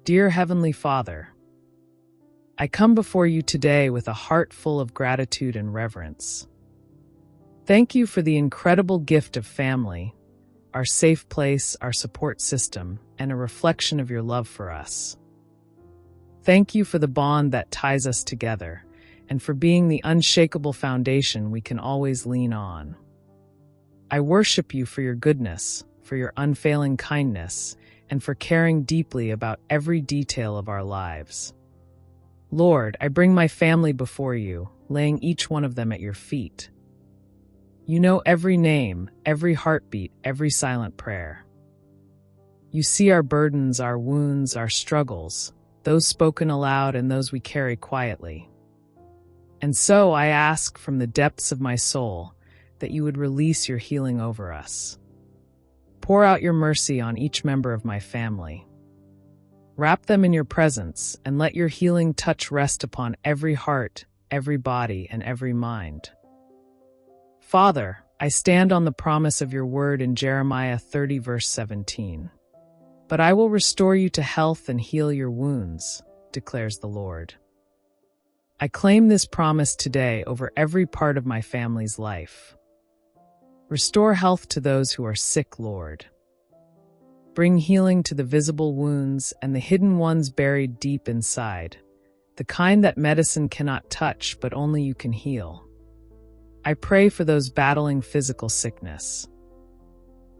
Dear Heavenly Father, I come before you today with a heart full of gratitude and reverence. Thank you for the incredible gift of family, our safe place, our support system, and a reflection of your love for us. Thank you for the bond that ties us together, and for being the unshakable foundation we can always lean on. I worship you for your goodness, for your unfailing kindness, and for caring deeply about every detail of our lives. Lord, I bring my family before you, laying each one of them at your feet. You know every name, every heartbeat, every silent prayer. You see our burdens, our wounds, our struggles, those spoken aloud and those we carry quietly. And so I ask from the depths of my soul that you would release your healing over us. Pour out your mercy on each member of my family. Wrap them in your presence and let your healing touch rest upon every heart, every body, and every mind. Father, I stand on the promise of your word in Jeremiah 30 verse 17. But I will restore you to health and heal your wounds, declares the Lord. I claim this promise today over every part of my family's life. Restore health to those who are sick, Lord. Bring healing to the visible wounds and the hidden ones buried deep inside, the kind that medicine cannot touch but only you can heal. I pray for those battling physical sickness,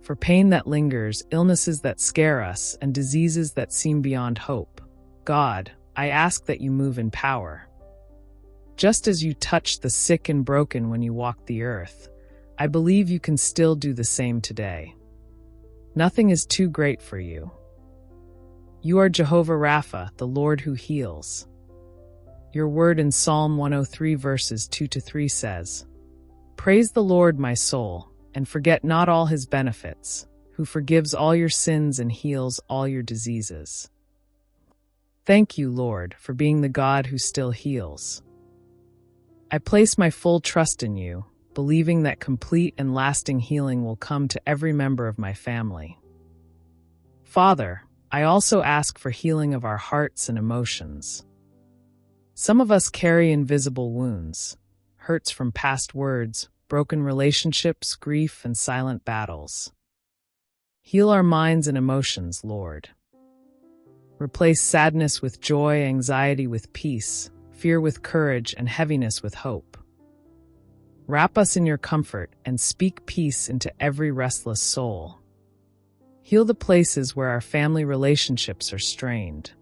for pain that lingers, illnesses that scare us, and diseases that seem beyond hope. God, I ask that you move in power. Just as you touched the sick and broken when you walked the earth, I believe you can still do the same today. Nothing is too great for you. You are Jehovah Rapha, the Lord who heals. Your word in Psalm 103 verses 2-3 says, "Praise the Lord, my soul, and forget not all his benefits, who forgives all your sins and heals all your diseases." Thank you, Lord, for being the God who still heals. I place my full trust in you, believing that complete and lasting healing will come to every member of my family. Father, I also ask for healing of our hearts and emotions. Some of us carry invisible wounds, hurts from past words, broken relationships, grief, and silent battles. Heal our minds and emotions, Lord. Replace sadness with joy, anxiety with peace, fear with courage, and heaviness with hope. Wrap us in your comfort and speak peace into every restless soul. Heal the places where our family relationships are strained.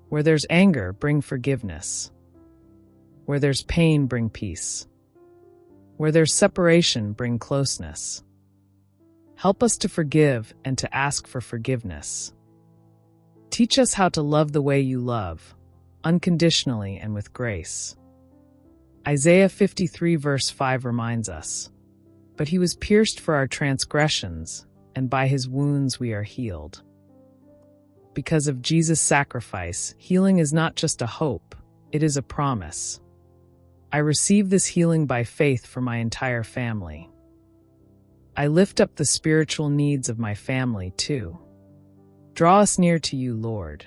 Where there's anger, bring forgiveness. Where there's pain, bring peace. Where there's separation, bring closeness. Help us to forgive and to ask for forgiveness. Teach us how to love the way you love, unconditionally and with grace. Isaiah 53 verse 5 reminds us, "But he was pierced for our transgressions, and by his wounds we are healed." Because of Jesus' sacrifice, healing is not just a hope, it is a promise. I receive this healing by faith for my entire family. I lift up the spiritual needs of my family too. Draw us near to you, Lord.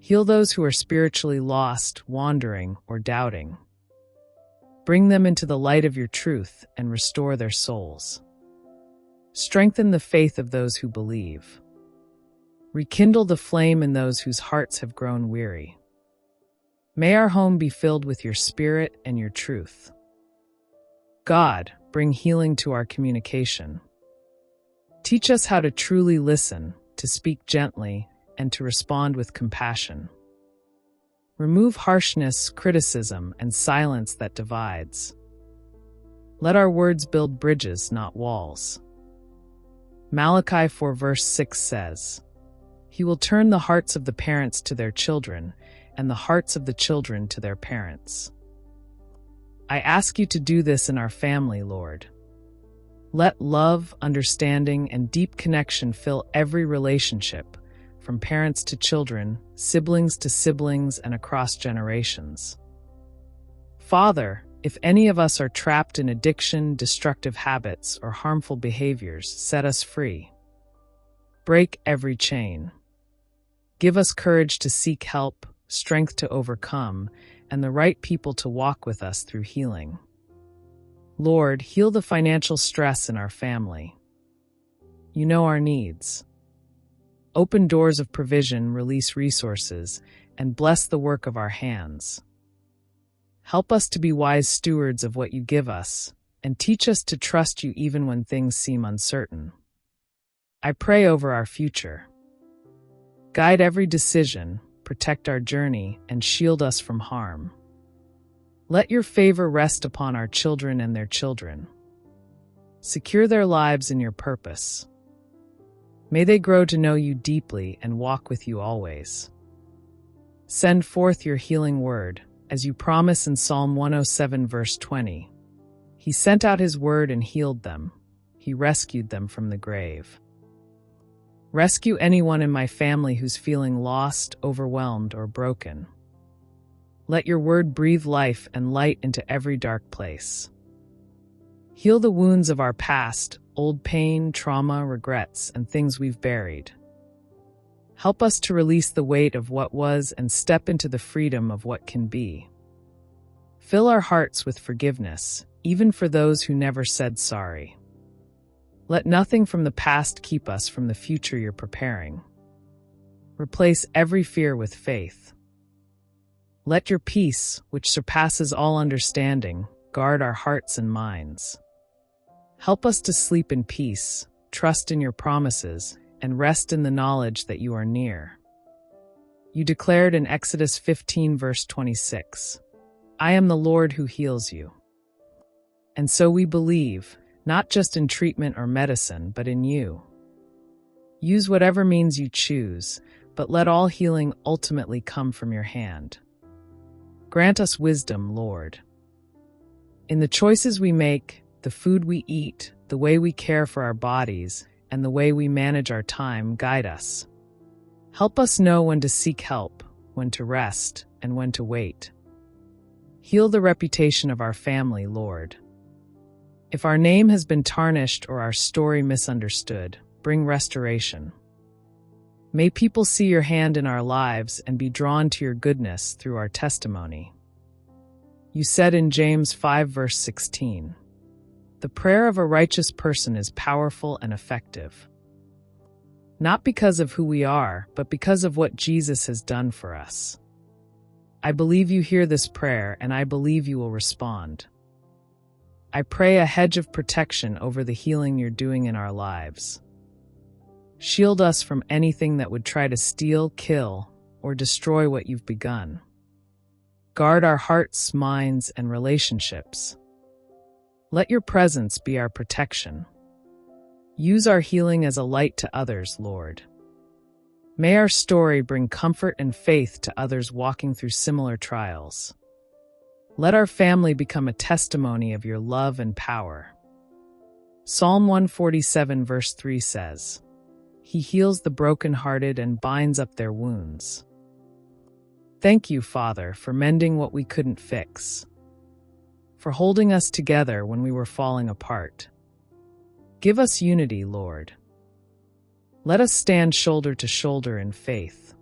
Heal those who are spiritually lost, wandering, or doubting. Bring them into the light of your truth and restore their souls. Strengthen the faith of those who believe. Rekindle the flame in those whose hearts have grown weary. May our home be filled with your spirit and your truth. God, bring healing to our communication. Teach us how to truly listen, to speak gently, and to respond with compassion. Remove harshness, criticism, and silence that divides. Let our words build bridges, not walls. Malachi 4 verse 6 says, "He will turn the hearts of the parents to their children, and the hearts of the children to their parents." I ask you to do this in our family, Lord. Let love, understanding, and deep connection fill every relationship, from parents to children, siblings to siblings, and across generations. Father, if any of us are trapped in addiction, destructive habits, or harmful behaviors, set us free. Break every chain. Give us courage to seek help, strength to overcome, and the right people to walk with us through healing. Lord, heal the financial stress in our family. You know our needs. Open doors of provision, release resources, and bless the work of our hands. Help us to be wise stewards of what you give us, and teach us to trust you even when things seem uncertain. I pray over our future. Guide every decision, protect our journey, and shield us from harm. Let your favor rest upon our children and their children. Secure their lives in your purpose. May they grow to know you deeply and walk with you always. Send forth your healing word, as you promise in Psalm 107 verse 20. He sent out his word and healed them. He rescued them from the grave. Rescue anyone in my family who's feeling lost, overwhelmed, or broken. Let your word breathe life and light into every dark place. Heal the wounds of our past, old pain, trauma, regrets, and things we've buried. Help us to release the weight of what was and step into the freedom of what can be. Fill our hearts with forgiveness, even for those who never said sorry. Let nothing from the past keep us from the future you're preparing. Replace every fear with faith. Let your peace, which surpasses all understanding, guard our hearts and minds. Help us to sleep in peace, trust in your promises, and rest in the knowledge that you are near. You declared in Exodus 15 verse 26, I am the Lord who heals you. And so we believe, not just in treatment or medicine, but in you. Use whatever means you choose, but let all healing ultimately come from your hand. Grant us wisdom, Lord. In the choices we make, the food we eat, the way we care for our bodies, and the way we manage our time, guide us. Help us know when to seek help, when to rest, and when to wait. Heal the reputation of our family, Lord. If our name has been tarnished or our story misunderstood, bring restoration. May people see your hand in our lives and be drawn to your goodness through our testimony. You said in James 5 verse 16, the prayer of a righteous person is powerful and effective. Not because of who we are, but because of what Jesus has done for us. I believe you hear this prayer, and I believe you will respond. I pray a hedge of protection over the healing you're doing in our lives. Shield us from anything that would try to steal, kill, or destroy what you've begun. Guard our hearts, minds, and relationships. Let your presence be our protection. Use our healing as a light to others, Lord. May our story bring comfort and faith to others walking through similar trials. Let our family become a testimony of your love and power. Psalm 147 verse 3 says, He heals the brokenhearted and binds up their wounds. Thank you, Father, for mending what we couldn't fix, for holding us together when we were falling apart. Give us unity, Lord. Let us stand shoulder to shoulder in faith.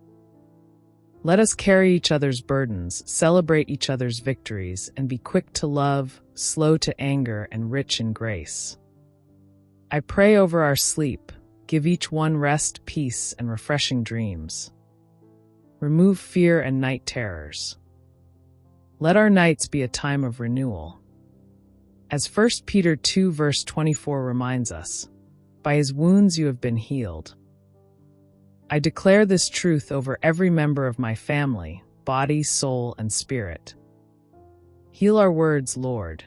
Let us carry each other's burdens, celebrate each other's victories, and be quick to love, slow to anger, and rich in grace. I pray over our sleep. Give each one rest, peace, and refreshing dreams. Remove fear and night terrors. Let our nights be a time of renewal. As 1 Peter 2 verse 24 reminds us, by his wounds you have been healed. I declare this truth over every member of my family, body, soul, and spirit. Heal our words, Lord.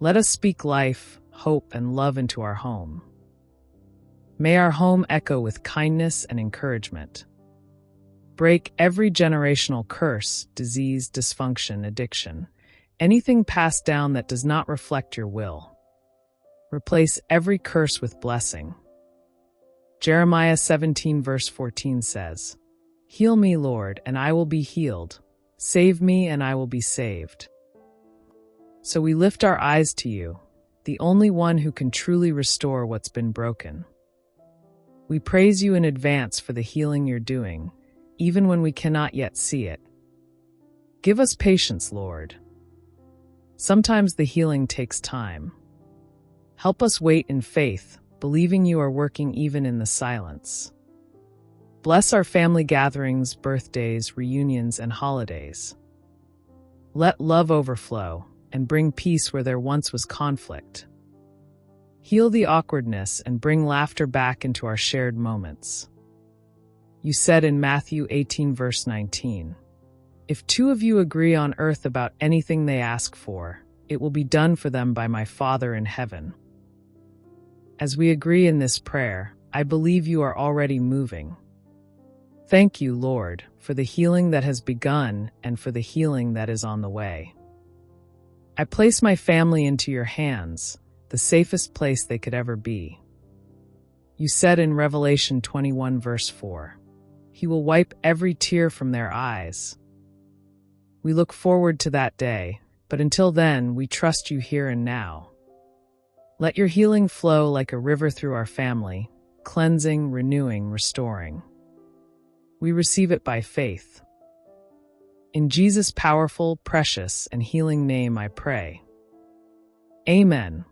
Let us speak life, hope, and love into our home. May our home echo with kindness and encouragement. Break every generational curse, disease, dysfunction, addiction, anything passed down that does not reflect your will. Replace every curse with blessing. Jeremiah 17 verse 14 says, Heal me, Lord, and I will be healed. Save me, and I will be saved. So we lift our eyes to you, the only one who can truly restore what's been broken. We praise you in advance for the healing you're doing, even when we cannot yet see it. Give us patience, Lord. Sometimes the healing takes time. Help us wait in faith, believing you are working even in the silence. Bless our family gatherings, birthdays, reunions, and holidays. Let love overflow and bring peace where there once was conflict. Heal the awkwardness and bring laughter back into our shared moments. You said in Matthew 18, verse 19, "If two of you agree on earth about anything they ask for, it will be done for them by my Father in heaven." As we agree in this prayer, I believe you are already moving. Thank you, Lord, for the healing that has begun and for the healing that is on the way. I place my family into your hands, the safest place they could ever be. You said in Revelation 21, verse 4, "He will wipe every tear from their eyes." We look forward to that day, but until then, we trust you here and now. Let your healing flow like a river through our family, cleansing, renewing, restoring. We receive it by faith. In Jesus' powerful, precious, and healing name I pray. Amen.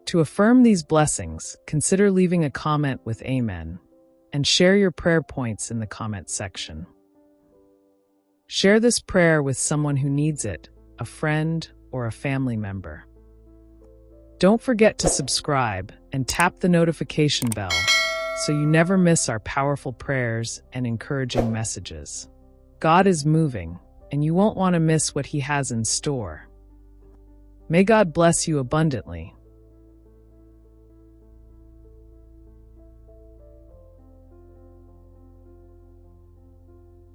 To affirm these blessings, consider leaving a comment with Amen, and share your prayer points in the comment section. Share this prayer with someone who needs it, a friend or a family member. Don't forget to subscribe and tap the notification bell so you never miss our powerful prayers and encouraging messages. God is moving, and you won't want to miss what He has in store. May God bless you abundantly.